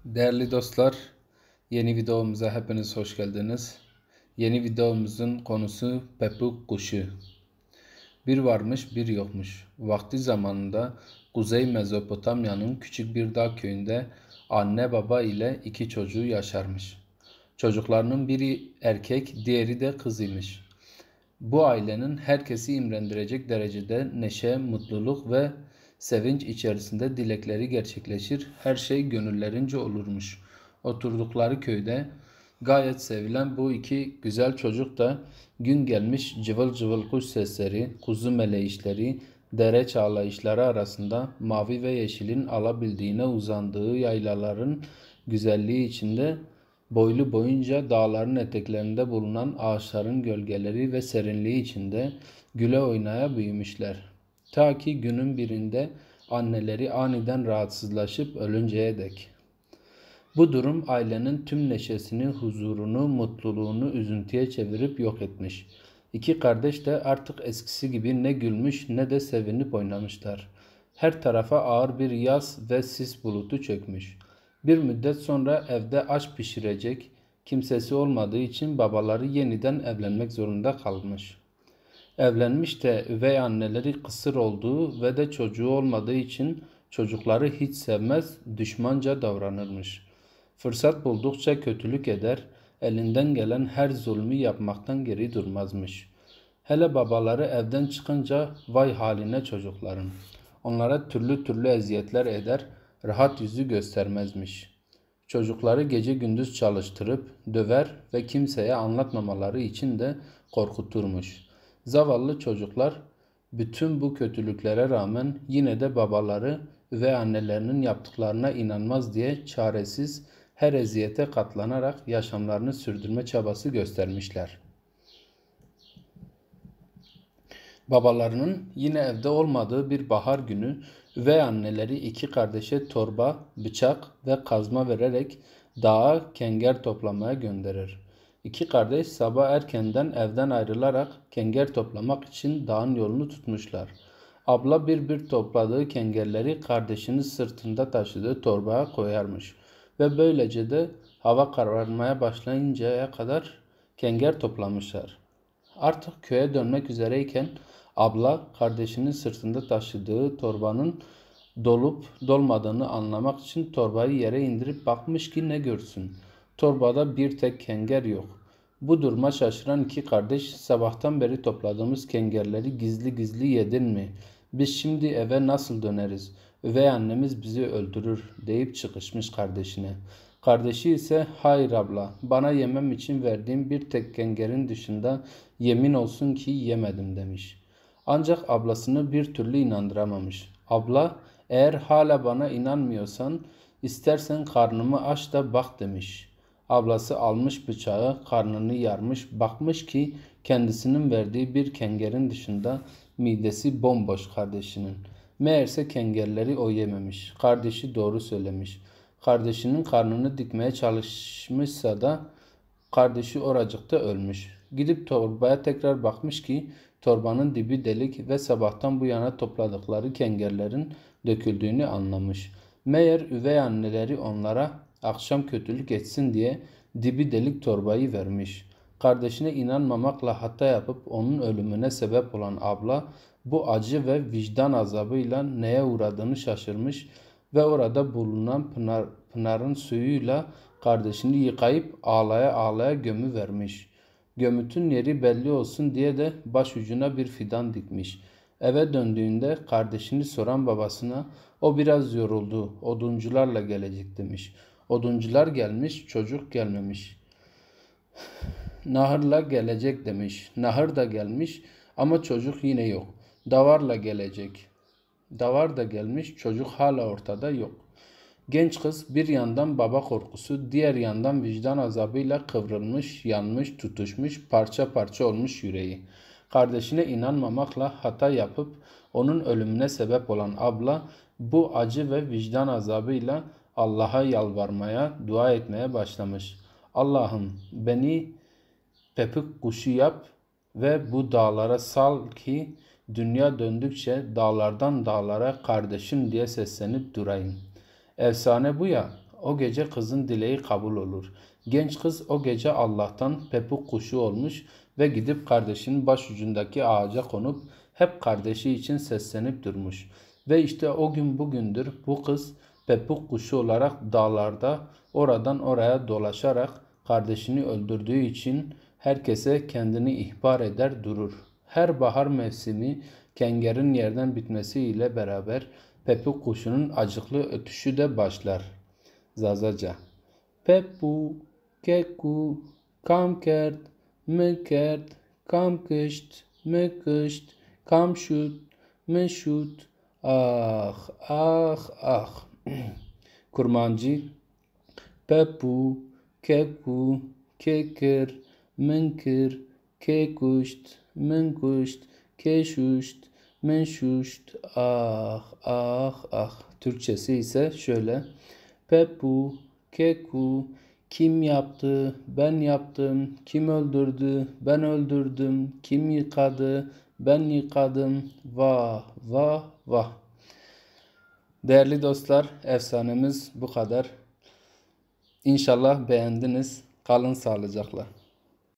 Değerli dostlar, yeni videomuza hepiniz hoş geldiniz. Yeni videomuzun konusu Pepuk kuşu. Bir varmış bir yokmuş. Vakti zamanında Kuzey Mezopotamya'nın küçük bir dağ köyünde anne baba ile iki çocuğu yaşarmış. Çocuklarının biri erkek, diğeri de kız imiş. Bu ailenin herkesi imrendirecek derecede neşe, mutluluk ve sevinç içerisinde dilekleri gerçekleşir, her şey gönüllerince olurmuş. Oturdukları köyde gayet sevilen bu iki güzel çocuk da gün gelmiş cıvıl cıvıl kuş sesleri, kuzu meleyişleri, dere çağlayışları arasında mavi ve yeşilin alabildiğine uzandığı yaylaların güzelliği içinde boylu boyunca dağların eteklerinde bulunan ağaçların gölgeleri ve serinliği içinde güle oynaya büyümüşler. Ta ki günün birinde anneleri aniden rahatsızlaşıp ölünceye dek. Bu durum ailenin tüm neşesini, huzurunu, mutluluğunu üzüntüye çevirip yok etmiş. İki kardeş de artık eskisi gibi ne gülmüş ne de sevinip oynamışlar. Her tarafa ağır bir yaz ve sis bulutu çökmüş. Bir müddet sonra evde aş pişirecek kimsesi olmadığı için babaları yeniden evlenmek zorunda kalmış. Evlenmiş de üvey anneleri kısır olduğu ve de çocuğu olmadığı için çocukları hiç sevmez, düşmanca davranırmış. Fırsat buldukça kötülük eder, elinden gelen her zulmü yapmaktan geri durmazmış. Hele babaları evden çıkınca vay haline çocukların. Onlara türlü türlü eziyetler eder, rahat yüzü göstermezmiş. Çocukları gece gündüz çalıştırıp döver ve kimseye anlatmamaları için de korkuturmuş. Zavallı çocuklar bütün bu kötülüklere rağmen yine de babaları ve annelerinin yaptıklarına inanmaz diye çaresiz her eziyete katlanarak yaşamlarını sürdürme çabası göstermişler. Babalarının yine evde olmadığı bir bahar günü üvey anneleri iki kardeşe torba, bıçak ve kazma vererek dağa kenger toplamaya gönderir. İki kardeş sabah erkenden evden ayrılarak kenger toplamak için dağın yolunu tutmuşlar. Abla bir bir topladığı kengerleri kardeşinin sırtında taşıdığı torbaya koyarmış ve böylece de hava kararmaya başlayıncaya kadar kenger toplamışlar. Artık köye dönmek üzereyken abla kardeşinin sırtında taşıdığı torbanın dolup dolmadığını anlamak için torbayı yere indirip bakmış ki ne görsün. Torbada bir tek kenger yok. Bu duruma şaşıran iki kardeş sabahtan beri topladığımız kengerleri gizli gizli yedin mi? Biz şimdi eve nasıl döneriz? Üvey annemiz bizi öldürür deyip çıkışmış kardeşine. Kardeşi ise hayır abla bana yemem için verdiğim bir tek kengerin dışında yemin olsun ki yemedim demiş. Ancak ablasını bir türlü inandıramamış. Abla eğer hala bana inanmıyorsan istersen karnımı aç da bak demiş. Ablası almış bıçağı karnını yarmış bakmış ki kendisinin verdiği bir kengerin dışında midesi bomboş kardeşinin. Meğerse kengerleri o yememiş. Kardeşi doğru söylemiş. Kardeşinin karnını dikmeye çalışmışsa da kardeşi oracıkta ölmüş. Gidip torbaya tekrar bakmış ki torbanın dibi delik ve sabahtan bu yana topladıkları kengerlerin döküldüğünü anlamış. Meğer üvey anneleri onlara akşam kötülük etsin diye dibi delik torbayı vermiş. Kardeşine inanmamakla hata yapıp onun ölümüne sebep olan abla bu acı ve vicdan azabıyla neye uğradığını şaşırmış ve orada bulunan pınarın suyuyla kardeşini yıkayıp ağlaya ağlaya gömüvermiş. Gömütün yeri belli olsun diye de başucuna bir fidan dikmiş. Eve döndüğünde kardeşini soran babasına o biraz yoruldu, oduncularla gelecek demiş. Oduncular gelmiş, çocuk gelmemiş. Nahırla gelecek demiş. Nahır da gelmiş ama çocuk yine yok. Davarla gelecek. Davar da gelmiş, çocuk hala ortada yok. Genç kız bir yandan baba korkusu, diğer yandan vicdan azabıyla kıvrılmış, yanmış, tutuşmuş, parça parça olmuş yüreği. Kardeşine inanmamakla hata yapıp onun ölümüne sebep olan abla bu acı ve vicdan azabıyla Allah'a yalvarmaya, dua etmeye başlamış. Allah'ım beni pepik kuşu yap ve bu dağlara sal ki dünya döndükçe dağlardan dağlara kardeşim diye seslenip durayım. Efsane bu ya. O gece kızın dileği kabul olur. Genç kız o gece Allah'tan pepuk kuşu olmuş ve gidip kardeşinin başucundaki ağaca konup hep kardeşi için seslenip durmuş. Ve işte o gün bugündür bu kız pepuk kuşu olarak dağlarda oradan oraya dolaşarak kardeşini öldürdüğü için herkese kendini ihbar eder durur. Her bahar mevsimi kengerin yerden bitmesiyle beraber pepuk kuşunun acıklı ötüşü de başlar. Zazaca. Pepu, keku, kam kert, mı kert, kam kışt, mı kışt, kam şut, mı şut. Ah, ah, ah. Kurmancı. Pepu, keku, kekir, mınkır, kekuşt, mınkuşt, keşuşt, menşuşt. Ah, ah, ah. Türkçesi ise şöyle. Pepu, keku, kim yaptı, ben yaptım, kim öldürdü, ben öldürdüm, kim yıkadı, ben yıkadım, vah, vah, vah. Değerli dostlar, efsanemiz bu kadar. İnşallah beğendiniz. Kalın sağlıcakla.